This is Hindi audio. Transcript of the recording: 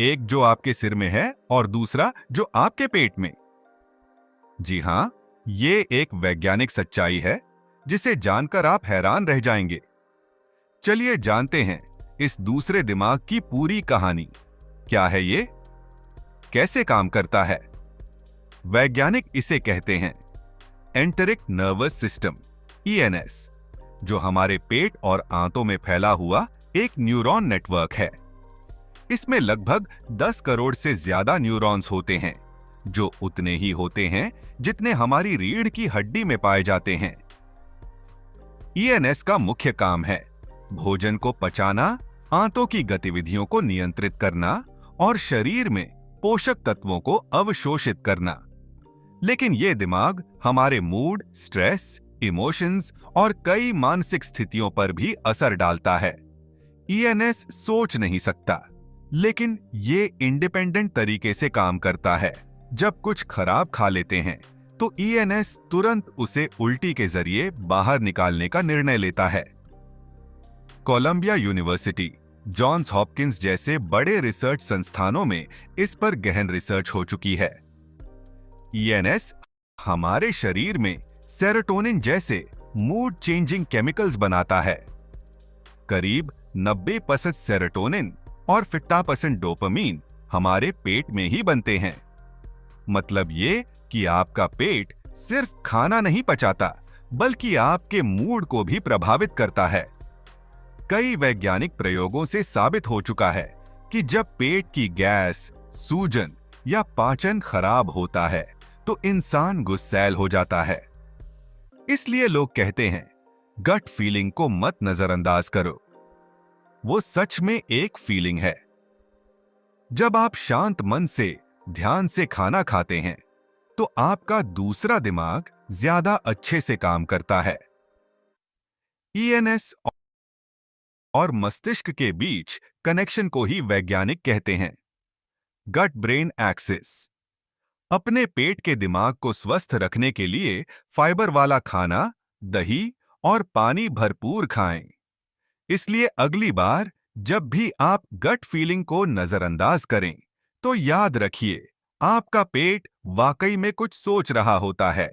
एक जो आपके सिर में है और दूसरा जो आपके पेट में। जी हां, ये एक वैज्ञानिक सच्चाई है जिसे जानकर आप हैरान रह जाएंगे। चलिए जानते हैं इस दूसरे दिमाग की पूरी कहानी। क्या है ये, कैसे काम करता है? वैज्ञानिक इसे कहते हैं एंटेरिक नर्वस सिस्टम, ईएनएस, जो हमारे पेट और आंतों में फैला हुआ एक न्यूरॉन नेटवर्क है। इसमें लगभग 10 करोड़ से ज्यादा न्यूरॉन्स होते हैं, जो उतने ही होते हैं जितने हमारी रीढ़ की हड्डी में पाए जाते हैं। ईएनएस का मुख्य काम है भोजन को पचाना, आंतों की गतिविधियों को नियंत्रित करना और शरीर में पोषक तत्वों को अवशोषित करना। लेकिन ये दिमाग हमारे मूड, स्ट्रेस, इमोशंस और कई मानसिक स्थितियों पर भी असर डालता है। ईएनएस सोच नहीं सकता, लेकिन ये इंडिपेंडेंट तरीके से काम करता है। जब कुछ खराब खा लेते हैं तो ईएनएस तुरंत उसे उल्टी के जरिए बाहर निकालने का निर्णय लेता है। कोलंबिया यूनिवर्सिटी, जॉन्स हॉपकिंस जैसे बड़े रिसर्च संस्थानों में इस पर गहन रिसर्च हो चुकी है। ईएनएस हमारे शरीर में सेरोटोनिन जैसे मूड चेंजिंग केमिकल्स बनाता है। करीब 90% सेरोटोनिन और 50% डोपामीन हमारे पेट में ही बनते हैं। मतलब ये कि आपका पेट सिर्फ खाना नहीं पचाता, बल्कि आपके मूड को भी प्रभावित करता है। कई वैज्ञानिक प्रयोगों से साबित हो चुका है कि जब पेट की गैस, सूजन या पाचन खराब होता है तो इंसान गुस्सैल हो जाता है। इसलिए लोग कहते हैं, गट फीलिंग को मत नजरअंदाज करो। वो सच में एक फीलिंग है। जब आप शांत मन से, ध्यान से खाना खाते हैं, तो आपका दूसरा दिमाग ज्यादा अच्छे से काम करता है। ईएनएस और मस्तिष्क के बीच कनेक्शन को ही वैज्ञानिक कहते हैं गट ब्रेन एक्सिस। अपने पेट के दिमाग को स्वस्थ रखने के लिए फाइबर वाला खाना, दही और पानी भरपूर खाएं। इसलिए अगली बार जब भी आप गट फीलिंग को नजरअंदाज करें, तो याद रखिए, आपका पेट वाकई में कुछ सोच रहा होता है।